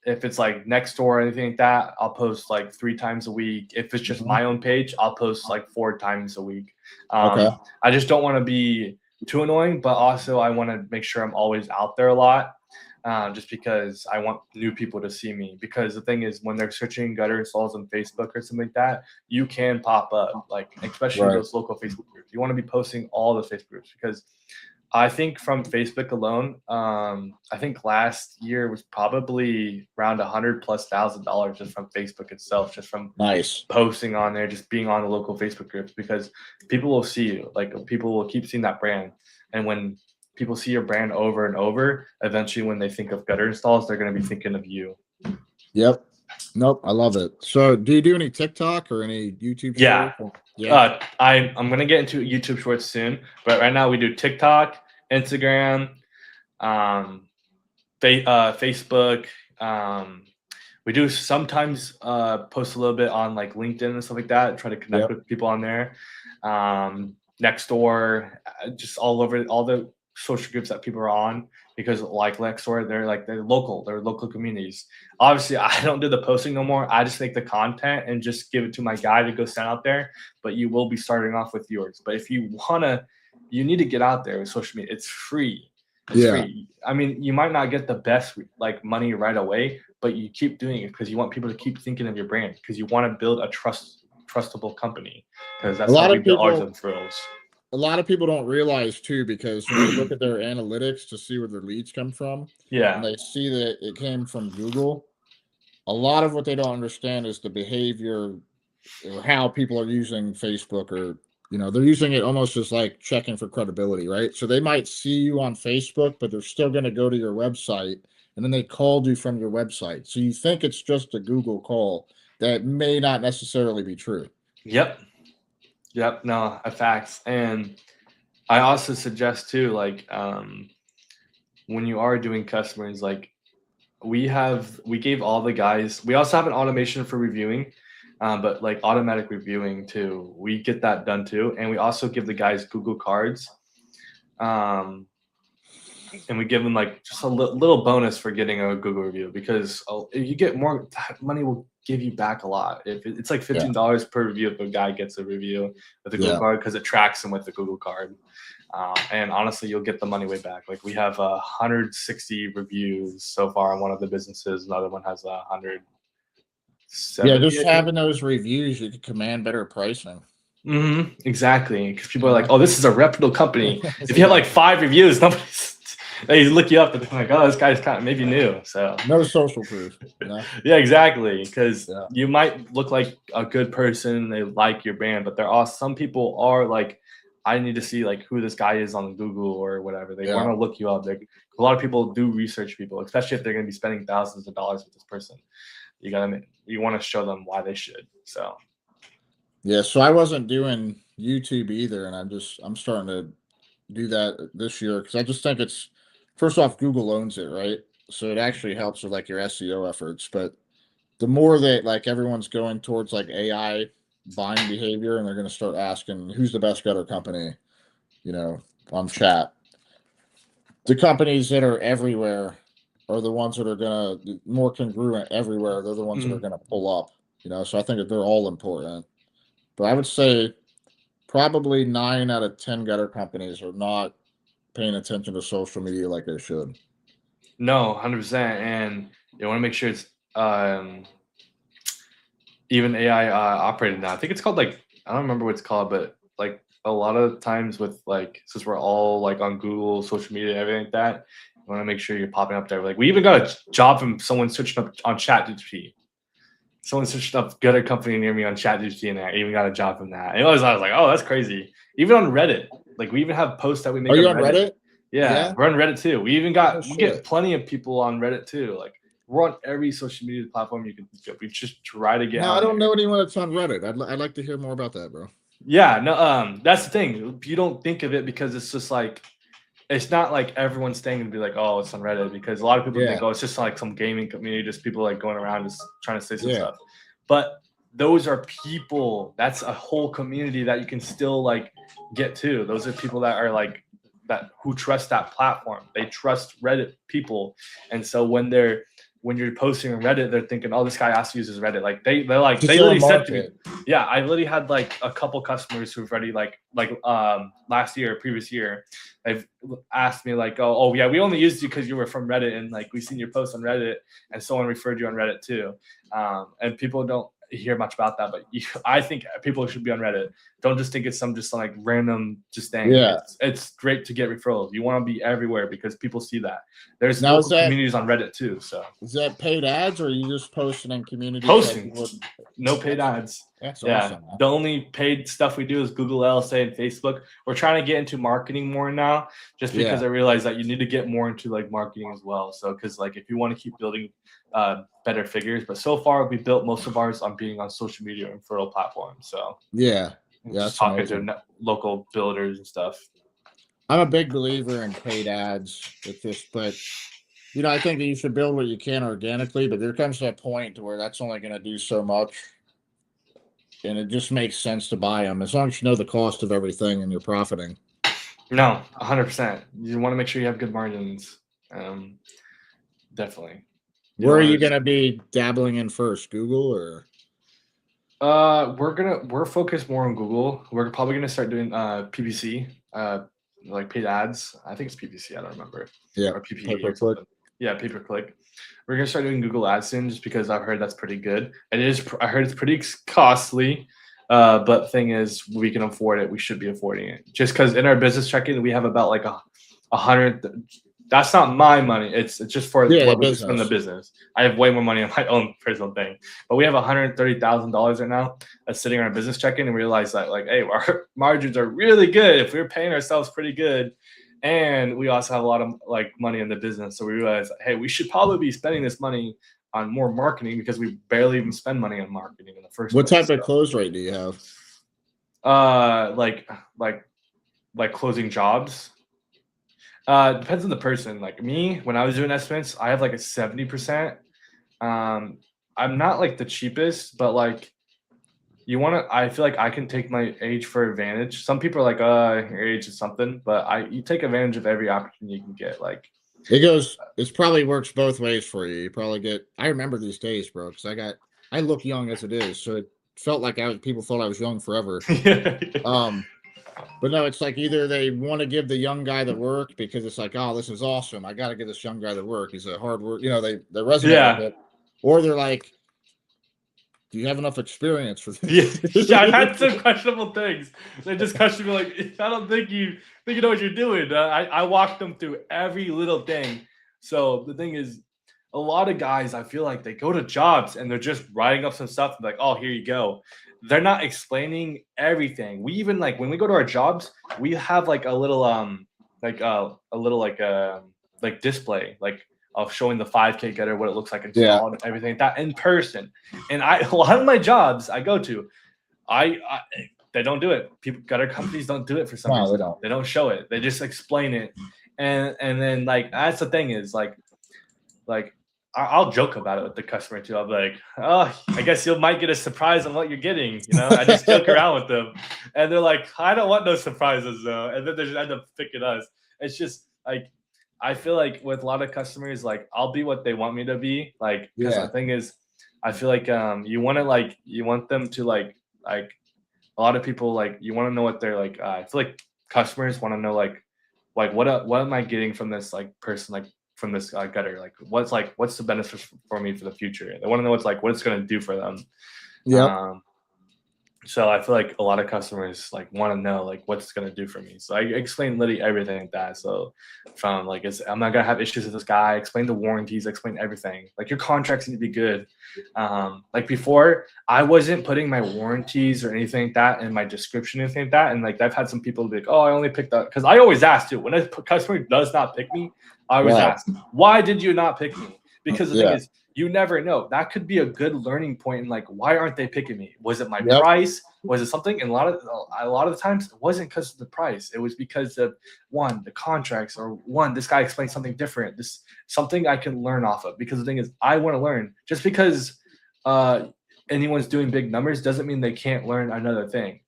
[SPEAKER 2] If it's like next door or anything like that, I'll post like 3 times a week. If it's just my own page, I'll post like 4 times a week. I just don't want to be too annoying, but also I want to make sure I'm always out there a lot. Just because I want new people to see me. Because the thing is, when they're searching gutter installs on Facebook or something like that, you can pop up, like especially those local Facebook groups. You want to be posting all the Facebook groups, because I think from Facebook alone, I think last year was probably around $100,000+ just from Facebook itself, just from
[SPEAKER 1] Nice.
[SPEAKER 2] posting on there, just being on the local Facebook groups, because people will see you. Like, people will keep seeing that brand, and when people see your brand over and over, eventually when they think of gutter installs, they're going to be thinking of you.
[SPEAKER 1] Yep. Nope. I love it. So, do you do any TikTok or any YouTube?
[SPEAKER 2] Yeah.
[SPEAKER 1] Shorts? Yeah.
[SPEAKER 2] I'm gonna get into YouTube Shorts soon, but right now we do TikTok, Instagram, Facebook. We do sometimes post a little bit on like LinkedIn and stuff like that. Try to connect with people on there. Nextdoor, just all over all the social groups that people are on, because like Nextdoor, they're local communities. Obviously, I don't do the posting no more. I just make the content and just give it to my guy to go send out there. But you will be starting off with yours. But if you wanna, you need to get out there with social media. It's free. It's free. I mean, you might not get the best like money right away, but you keep doing it because you want people to keep thinking of your brand, because you want to build a trustable company, because that's how we build ours and thrills.
[SPEAKER 1] A lot of people don't realize too, because when they look at their analytics to see where their leads come from, and they see that it came from Google, a lot of what they don't understand is the behavior or how people are using Facebook, or they're using it almost as like checking for credibility, right? So they might see you on Facebook, but they're still going to go to your website, and then they called you from your website. So you think it's just a Google call. That may not necessarily be true.
[SPEAKER 2] Yep. No, facts. And I also suggest too, like, when you are doing customers, like we gave all the guys, we also have an automation for reviewing, but like automatic reviewing too, we get that done too. And we also give the guys Google cards. And we give them like just a little bonus for getting a Google review, because if you get more, that money will give you back a lot. If it's like $15 per review if a guy gets a review with a Google card, because it tracks him with the Google card. And honestly, you'll get the money way back. Like, we have 160 reviews so far on one of the businesses. Another one has 170.
[SPEAKER 1] Yeah, just having those reviews, you can command better pricing.
[SPEAKER 2] Exactly, because people are like, "Oh, this is a reputable company." If you have like 5 reviews, they look you up and they're like, "Oh, this guy's kind of maybe new." So
[SPEAKER 1] no social proof.
[SPEAKER 2] Yeah, exactly. Because you might look like a good person, they like your brand, but there are some people are like, I need to see like who this guy is on Google or whatever. They want to look you up. A lot of people do research people, especially if they're going to be spending thousands of dollars with this person. You want to show them why they should. So
[SPEAKER 1] yeah, so I wasn't doing YouTube either, and I'm starting to do that this year, because I just think it's, first off, Google owns it, right? So it actually helps with like your SEO efforts. But the more that like everyone's going towards like AI buying behavior, and they're going to start asking who's the best gutter company, on chat, the companies that are everywhere are the ones that are going to more congruent everywhere. They're the ones that are going to pull up, so I think that they're all important. But I would say probably 9 out of 10 gutter companies are not paying attention to social media like they should.
[SPEAKER 2] No, 100%. And you want to make sure it's even AI operated now. I think it's called like, I don't remember what it's called, but like a lot of times with like, since we're all like on Google, social media, everything like that, you want to make sure you're popping up there. Like, we even got a job from someone searching up on ChatGPT. Someone searched up gutter company near me on ChatGPT, and I even got a job from that. And I was like, oh, that's crazy. Even on Reddit, like we even have posts that we make.
[SPEAKER 1] Are you on Reddit?
[SPEAKER 2] Yeah, we're on Reddit too. We even got we get plenty of people on Reddit too. Like, we're on every social media platform you can think of. We just try to get.
[SPEAKER 1] No, I don't know anyone that's on Reddit. I'd like to hear more about that, bro.
[SPEAKER 2] Yeah, no, that's the thing. You don't think of it because it's just like, it's not like everyone's staying and be like, oh, it's on Reddit, because a lot of people think, oh, it's just like some gaming community, just people like going around just trying to say some stuff. But those are people, that's a whole community that you can still like get to. Those are people that are like that, who trust that platform. They trust Reddit people. And so when you're posting on Reddit, they're thinking, oh, this guy also uses Reddit. Like they literally said to me, yeah, I literally had like a couple customers who've already like previous year, they've asked me like, oh yeah, we only used you because you were from Reddit, and like we seen your post on Reddit, and someone referred you on Reddit too. And people don't, hear much about that, but I think people should be on Reddit. Don't just think it's some just like random just thing.
[SPEAKER 1] Yeah.
[SPEAKER 2] It's great to get referrals. You want to be everywhere because people see that. There's
[SPEAKER 1] Now,
[SPEAKER 2] local communities on Reddit too. So
[SPEAKER 1] is that paid ads, or are you just posting in communities?
[SPEAKER 2] Posting. No paid ads.
[SPEAKER 1] That's
[SPEAKER 2] Yeah.
[SPEAKER 1] awesome. Man.
[SPEAKER 2] The only paid stuff we do is Google LSA and Facebook. We're trying to get into marketing more now, just because I realize that you need to get more into like marketing as well. So because like if you want to keep building better figures, but so far we built most of ours on being on social media and fertile platforms. So
[SPEAKER 1] just
[SPEAKER 2] talking to local builders and stuff.
[SPEAKER 1] I'm a big believer in paid ads with this, but you know, I think that you should build what you can organically, but there comes to a point to where that's only going to do so much, and it just makes sense to buy them as long as you know the cost of everything and you're profiting.
[SPEAKER 2] No, 100%. You want to make sure you have good margins. Definitely.
[SPEAKER 1] Where are you going to be dabbling in first, Google or?
[SPEAKER 2] We're focused more on Google. We're probably gonna start doing PPC, like paid ads. I think it's PPC. I don't remember.
[SPEAKER 1] Yeah.
[SPEAKER 2] Or PPE or something. Yeah, pay per click. We're gonna start doing Google Ads soon, just because I've heard that's pretty good. It is. I heard it's pretty costly, but the thing is, we can afford it. We should be affording it. Just because in our business check-in, we have about like 100. That's not my money. It's just for what we spend in the business. I have way more money on my own personal thing. But we have $130,000 right now that's sitting on our business check-in, and we realize that like, hey, our margins are really good if we're paying ourselves pretty good, and we also have a lot of like money in the business. So we realize, hey, we should probably be spending this money on more marketing because we barely even spend money on marketing in the first
[SPEAKER 1] place. What type of close rate do you have?
[SPEAKER 2] Like closing jobs. Depends on the person. Like me, when I was doing estimates, I have like a 70%. I'm not like the cheapest, but like I feel like I can take my age for advantage. Some people are like, your age is something, but you take advantage of every opportunity you can get. Like
[SPEAKER 1] it probably works both ways for you. You probably get, I remember these days, bro, because I look young as it is. So it felt like people thought I was young forever. But no, it's like either they want to give the young guy the work because it's like, oh, this is awesome. I got to give this young guy the work. He's a hard work. You know, they resonate with it. Or they're like, do you have enough experience for this?
[SPEAKER 2] Yeah, I've had some questionable things. They just question me like, I don't think you know what you're doing. I walked them through every little thing. So the thing is, a lot of guys, I feel like they go to jobs and they're just writing up some stuff and like, oh, here you go. They're not explaining everything. We even like when we go to our jobs, we have like a little display like of showing the 5K gutter, what it looks like installed and everything like that in person. And a lot of my jobs I go to, they don't do it. Gutter companies don't do it for some reason. They don't show it. They just explain it. And then like that's the thing is like I'll joke about it with the customer too. I'll be like, oh, I guess you might get a surprise on what you're getting. You know, I just joke around with them. And they're like, I don't want no surprises though. And then they just end up picking us. It's just like, I feel like with a lot of customers, like I'll be what they want me to be. Like, because the thing is, I feel like you want them to like a lot of people, like you want to know what they're like. I feel like customers want to know like what am I getting from this like person, like from this gutter, like what's the benefit for me for the future. They want to know what it's going to do for them. So I feel like a lot of customers like want to know like what's going to do for me. So I explain literally everything like that. So from like I'm not gonna have issues with this guy. I explain the warranties, I explain everything. Like your contracts need to be good. Like before, I wasn't putting my warranties or anything like that in my description or anything like that. And like I've had some people be like, oh, I only picked up, because I always ask too. When a customer does not pick me, I always ask, why did you not pick me? Because the thing is, you never know. That could be a good learning point. And like, why aren't they picking me? Was it my price? Was it something? And a lot of the times, it wasn't because of the price. It was because of the contracts, or this guy explained something different. This something I can learn off of. Because the thing is, I want to learn. Just because anyone's doing big numbers doesn't mean they can't learn another thing.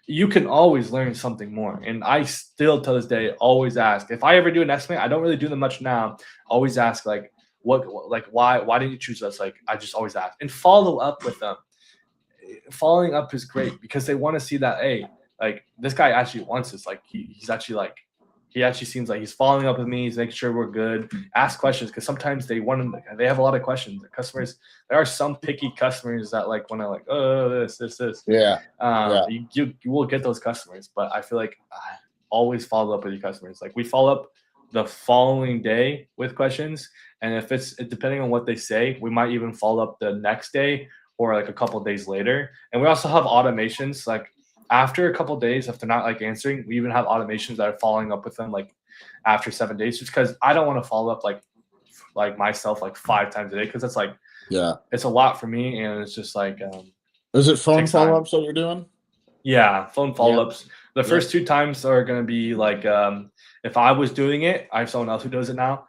[SPEAKER 2] You can always learn something more. And I still, to this day, always ask. If I ever do an estimate, I don't really do them much now. Always ask like, why didn't you choose us? Like, I just always ask and follow up with them. Following up is great because they want to see that, hey, like this guy actually wants this. Like he's actually like he actually seems like he's following up with me. He's making sure we're good. Ask questions because sometimes they have a lot of questions. The customers, there are some picky customers that like want to like, oh, this.
[SPEAKER 1] Yeah.
[SPEAKER 2] You will get those customers, but I feel like I always follow up with your customers. Like we follow up the following day with questions, and if it's depending on what they say, we might even follow up the next day or like a couple days later. And we also have automations like after a couple days, if they're not like answering, we even have automations that are following up with them like after 7 days, just because I don't want to follow up like myself like 5 times a day, because it's like it's a lot for me, and it's just like
[SPEAKER 1] is it phone follow-ups that you're doing?
[SPEAKER 2] Yeah, phone follow-ups. The first 2 times are gonna be like if I was doing it, I have someone else who does it now.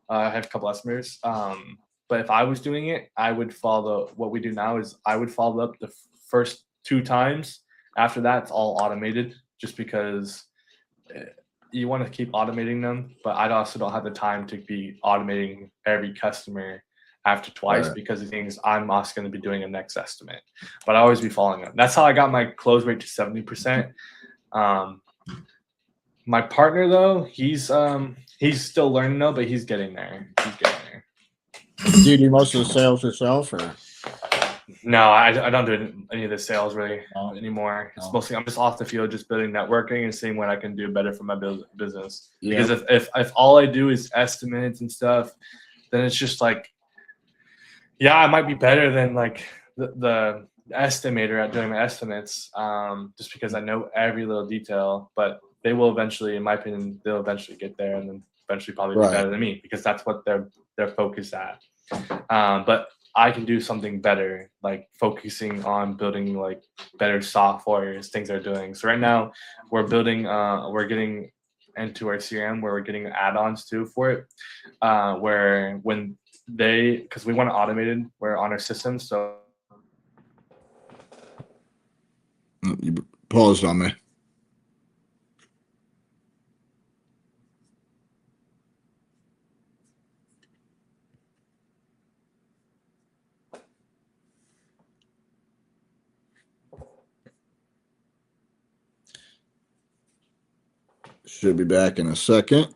[SPEAKER 2] I have a couple customers. But if I was doing it, I would follow. What we do now is I would follow up the first 2 times. After that, it's all automated, just because you want to keep automating them. But I also don't have the time to be automating every customer after twice, because the thing is, I'm also going to be doing a next estimate. But I always be following up. That's how I got my close rate to 70%. My partner though, he's still learning though, but he's getting there.
[SPEAKER 1] Do you do most of the sales yourself, or?
[SPEAKER 2] No, I don't do any of the sales really anymore. It's mostly I'm just off the field, just building networking and seeing what I can do better for my business. Because if all I do is estimates and stuff, then it's just like, yeah, I might be better than like the estimator at doing my estimates, just because I know every little detail. But they will eventually, in my opinion, they'll eventually get there, and then eventually probably be better than me, because that's what they're focused at. But I can do something better, like focusing on building like better softwares, things they're doing. So right now we're building, we're getting into our CRM where we're getting add-ons too for it, where when because we want it automated, we're on our system. So
[SPEAKER 1] you paused on me. Should be back in a second.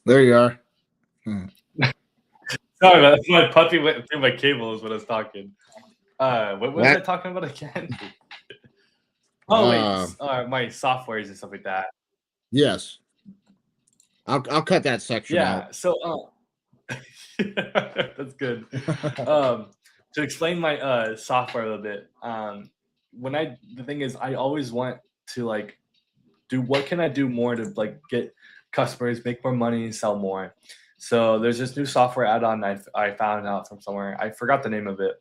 [SPEAKER 1] There you are.
[SPEAKER 2] Sorry, my puppy went through my cables when I was talking. What was I talking about again? Oh wait, my softwares and stuff like that.
[SPEAKER 1] Yes, I'll cut that section out.
[SPEAKER 2] Yeah, so that's good. To explain my software a little bit, the thing is, I always want to like do what can I do more to like get customers, make more money, and sell more. So there's this new software add-on I found out from somewhere. I forgot the name of it,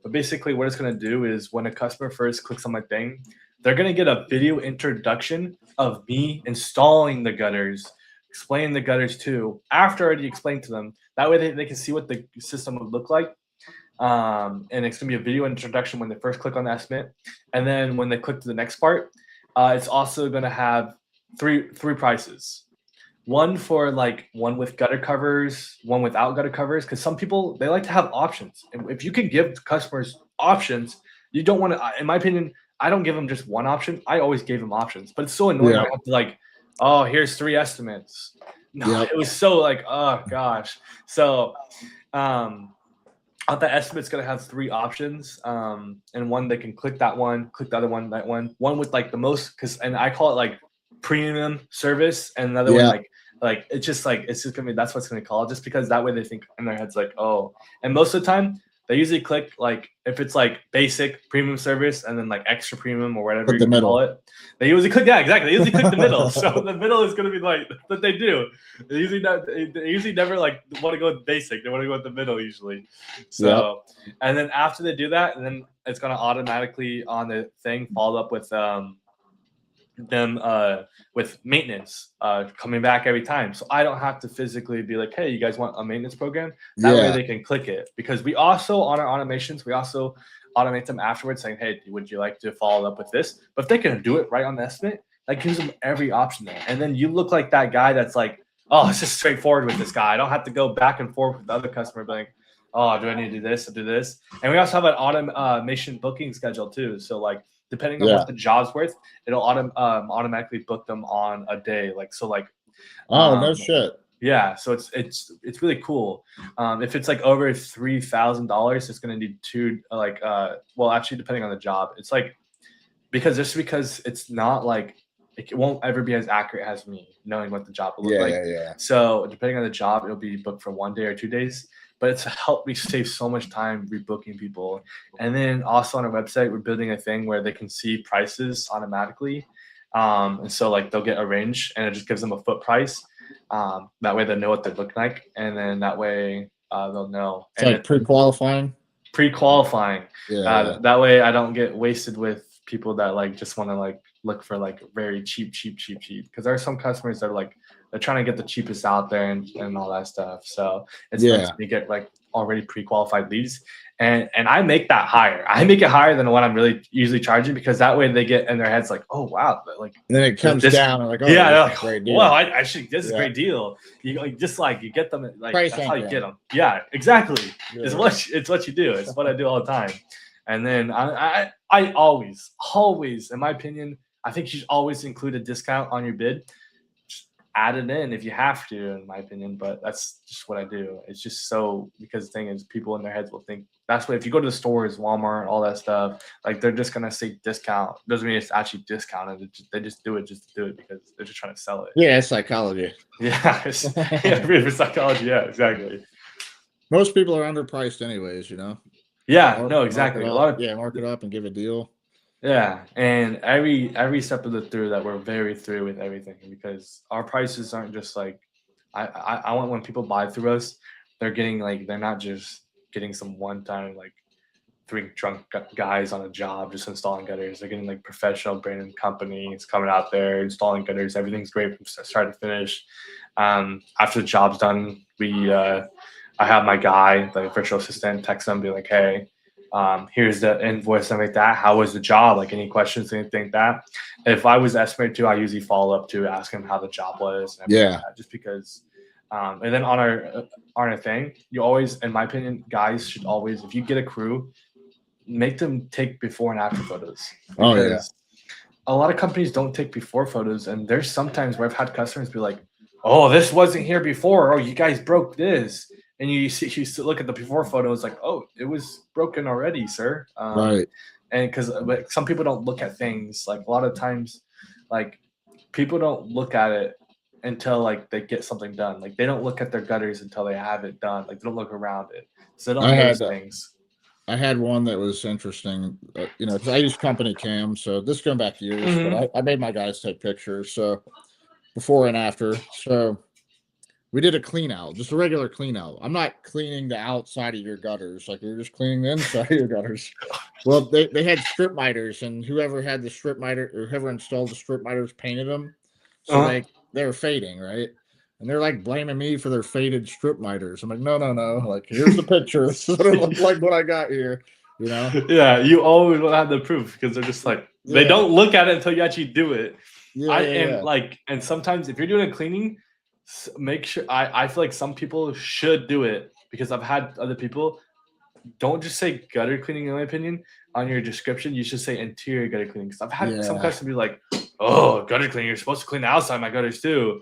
[SPEAKER 2] but basically what it's going to do is when a customer first clicks on my thing, they're going to get a video introduction of me installing the gutters, explaining the gutters too, after I already explained to them. That way they can see what the system would look like. and it's gonna be a video introduction when they first click on the estimate, and then when they click to the next part, it's also gonna have three prices. One for like one with gutter covers, one without gutter covers, because some people they like to have options. And if you can give customers options, you don't want to. In my opinion, I don't give them just one option. I always gave them options, but it's so annoying. I have to like, oh, here's 3 estimates. No, it was so like, oh gosh. So, that estimate's gonna have 3 options, and one they can click that one, click the other one, that one with like the most, and I call it like premium service, and another one like it's just gonna be, that's what's gonna call it, just because that way they think in their heads like, oh, and most of the time they usually click like, if it's like basic premium service and then like extra premium or whatever you call it, they usually click, exactly, they usually click the middle. So the middle is going to be like what they do. They usually never like want to go with basic, they want to go with the middle usually. So and then after they do that, and then it's going to automatically on the thing follow up with with maintenance coming back every time, so I don't have to physically be like, hey, you guys want a maintenance program? That way they can click it, because we also on our automations, we also automate them afterwards saying, hey, would you like to follow up with this? But if they can do it right on the estimate, that gives them every option there, and then you look like that guy that's like, oh, it's just straightforward with this guy, I don't have to go back and forth with the other customer being like, oh, do I need to do this or do this? And we also have an automation booking schedule too, so like depending on what the job's worth, it'll automatically book them on a day. Like, so like,
[SPEAKER 1] no shit.
[SPEAKER 2] Yeah. So it's really cool. If it's like over $3,000, it's going to need 2, like, well, actually depending on the job, it's like, because it's not like, it won't ever be as accurate as me knowing what the job will look like. So depending on the job, it'll be booked for 1 day or 2 days. But it's helped me save so much time rebooking people. And then also on our website, we're building a thing where they can see prices automatically. And so like they'll get a range and it just gives them a foot price. That way they know what they look like. And then that way they'll know.
[SPEAKER 1] It's like pre-qualifying?
[SPEAKER 2] Pre-qualifying. That way I don't get wasted with people that like just want to like look for like very cheap. Because there are some customers that are like, they're trying to get the cheapest out there and all that stuff. So it's nice to get like already pre-qualified leads. And I make that higher. I make it higher than what I'm really usually charging, because that way they get in their heads like, oh wow, like,
[SPEAKER 1] and then it comes down and like, oh,
[SPEAKER 2] like,
[SPEAKER 1] great deal.
[SPEAKER 2] Well, I should, this is a great deal. You like, just like you get them like price, that's how you get them. Yeah, exactly. It's what you do. It's what I do all the time. And then I always, in my opinion, I think you should always include a discount on your bid. Add it in if you have to, in my opinion, but that's just what I do. It's just so, because the thing is, people in their heads will think that's what, if you go to the stores, Walmart, all that stuff, like they're just gonna say discount. Doesn't mean it's actually discounted. They just do it just to do it because they're just trying to sell it.
[SPEAKER 1] Yeah, it's psychology.
[SPEAKER 2] It's psychology. Yeah, exactly.
[SPEAKER 1] Most people are underpriced anyways, you know.
[SPEAKER 2] Yeah, no, exactly.
[SPEAKER 1] A lot of mark it up and give a deal.
[SPEAKER 2] Yeah, and every step of the through that we're very through with everything, because our prices aren't just like, I want when people buy through us, they're getting like, they're not just getting some one time like 3 drunk guys on a job just installing gutters. They're getting like professional branded companies coming out there installing gutters. Everything's great from start to finish. After the job's done, I have my guy, the virtual assistant, text them, be like, hey, here's the invoice, something like that. How was the job? Like, any questions, anything like that. If I was estimated to, I usually follow up to ask him how the job was. And like that, just because. And then on our thing, you always, in my opinion, guys should always, if you get a crew, make them take before and after photos. A lot of companies don't take before photos, and there's sometimes where I've had customers be like, "Oh, this wasn't here before. Oh, you guys broke this." And you look at the before photos like, oh, it was broken already, sir.
[SPEAKER 1] Right.
[SPEAKER 2] And because some people don't look at things, like a lot of times, like people don't look at it until like they get something done. Like they don't look at their gutters until they have it done. Like they don't look around it. So they don't notice things.
[SPEAKER 1] I had one that was interesting, you know, because I use company cam. So this going back years, but I made my guys take pictures. So before and after. So we did a clean out, just a regular clean out. I'm not cleaning the outside of your gutters. Like you're just cleaning the inside of your gutters. Well, they had strip miters, and whoever had the strip miter or whoever installed the strip miters painted them. So they were fading, right? And they're like blaming me for their faded strip miters. I'm like, no. Like, here's the picture. This is what it looks like what I got here. You know?
[SPEAKER 2] Yeah, you always will have the proof because they're just like they don't look at it until you actually do it. And sometimes if you're doing a cleaning, make sure I feel like some people should do it because I've had other people. Don't just say gutter cleaning, in my opinion, on your description. You should say interior gutter cleaning. Because I've had some customers be like, "Oh, gutter cleaning, you're supposed to clean the outside of my gutters too."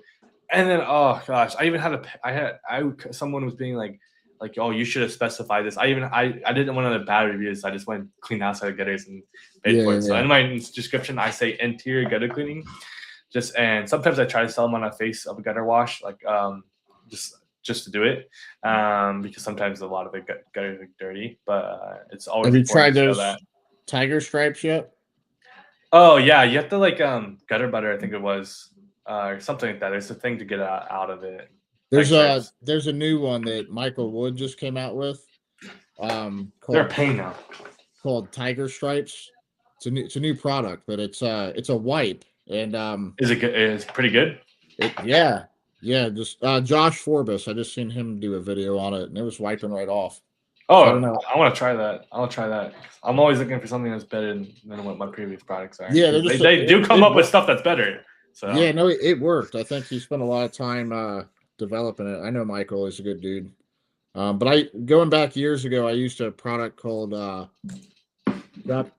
[SPEAKER 2] And then, oh gosh, I even had someone was being like, oh, you should have specified this. I didn't want another bad reviews. So I just went clean outside of gutters and paid for it. So in my description, I say interior gutter cleaning. And sometimes I try to sell them on a face of a gutter wash, like just to do it, because sometimes a lot of the gutters are dirty. But it's always.
[SPEAKER 1] Have you tried those tiger stripes yet?
[SPEAKER 2] Oh yeah, you have to like gutter butter, I think it was. Or something like that. There's a thing to get out of it.
[SPEAKER 1] There's a new one that Michael Wood just came out with.
[SPEAKER 2] They're a pain now.
[SPEAKER 1] Called Tiger Stripes. It's a new product, but it's a wipe. And
[SPEAKER 2] is it good? It's pretty good.
[SPEAKER 1] Yeah. Just Josh Forbes. I just seen him do a video on it, and it was wiping right off.
[SPEAKER 2] Oh, I want to try that. I'll try that. I'm always looking for something that's better than what my previous products are.
[SPEAKER 1] Yeah,
[SPEAKER 2] they do come up with stuff that's better. So.
[SPEAKER 1] Yeah, no, it worked. I think he spent a lot of time developing it. I know Michael is a good dude. But going back years ago, I used a product called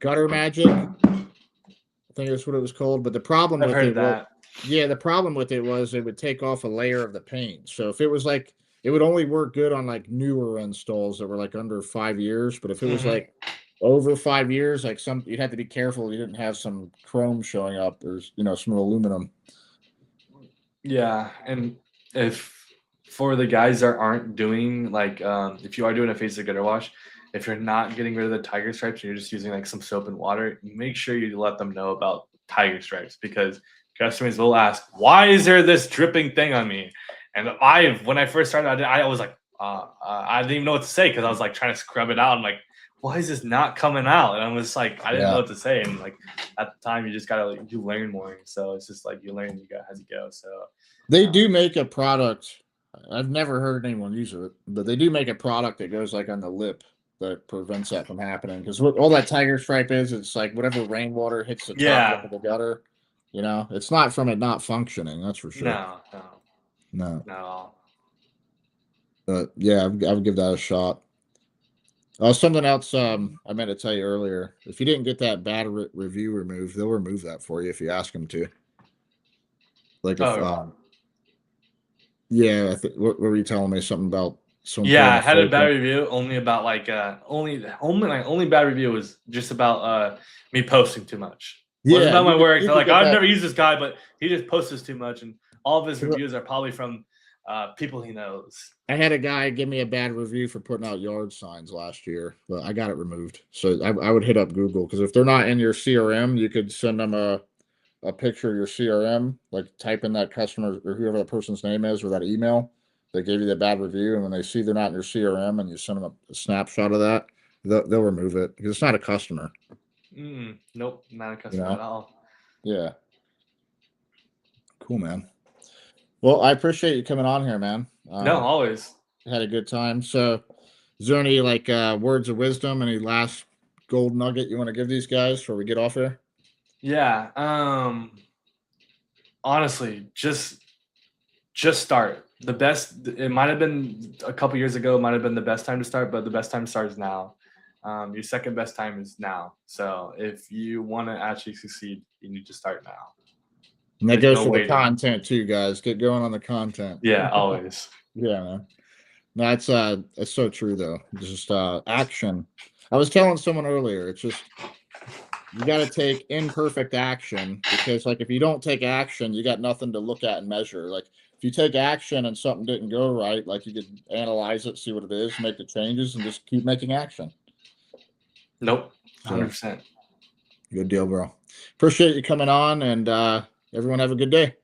[SPEAKER 1] Gutter Magic. I think that's what it was called. But the problem with it, the problem with it was it would take off a layer of the paint. So if it was like, it would only work good on like newer installs that were like under 5 years. But if it was like over 5 years, like you'd have to be careful you didn't have some chrome showing up. There's some aluminum.
[SPEAKER 2] Yeah, and if for the guys that aren't doing like if you are doing a face of gutter wash, if you're not getting rid of the tiger stripes and you're just using like some soap and water, make sure you let them know about tiger stripes because customers will ask, why is there this dripping thing on me? And when I first started, I was like, I didn't even know what to say because I was like trying to scrub it out. I'm like, why is this not coming out? And I was like, I didn't know what to say. And like at the time, you just gotta you learn more. So it's just like you learn, you got as you go. So
[SPEAKER 1] they do make a product. I've never heard anyone use it, but they do make a product that goes like on the lip that prevents that from happening. Because what all that tiger stripe is, it's like whatever rainwater hits the top of the gutter. It's not from it not functioning. That's for sure. No. But yeah, I would give that a shot. Something else I meant to tell you earlier. If you didn't get that bad review removed, they'll remove that for you if you ask them to. Like if, yeah, what were you telling me? Something about some?
[SPEAKER 2] Yeah, I had a bad review only about like only bad review was just about me posting too much. Yeah, wasn't about my work. Like I've never used this guy, but he just posts too much, and all of his reviews are probably from people he knows.
[SPEAKER 1] I had a guy give me a bad review for putting out yard signs last year, but I got it removed. So I would hit up Google because if they're not in your CRM, you could send them a picture of your CRM, like type in that customer or whoever that person's name is or that email that gave you the bad review. And when they see they're not in your CRM and you send them a snapshot of that, they'll remove it because it's not a customer.
[SPEAKER 2] Nope, not a customer at all.
[SPEAKER 1] Yeah. Cool, man. Well, I appreciate you coming on here, man.
[SPEAKER 2] No, always.
[SPEAKER 1] Had a good time. So is there any like words of wisdom, any last gold nugget you want to give these guys before we get off here?
[SPEAKER 2] Yeah. Honestly, just start. The best, it might have been a couple years ago, might have been the best time to start, but the best time to start is now. Your second best time is now. So if you want to actually succeed, you need to start now.
[SPEAKER 1] And that goes for the content too, guys. Get going on the content.
[SPEAKER 2] Yeah, always.
[SPEAKER 1] Yeah, man. No, it's so true though. Just action. I was telling someone earlier, it's just you got to take imperfect action because like if you don't take action, you got nothing to look at and measure. Like if you take action and something didn't go right, like you could analyze it, see what it is, make the changes, and just keep making action.
[SPEAKER 2] Nope, 100%.
[SPEAKER 1] Good deal, bro. Appreciate you coming on, and everyone have a good day.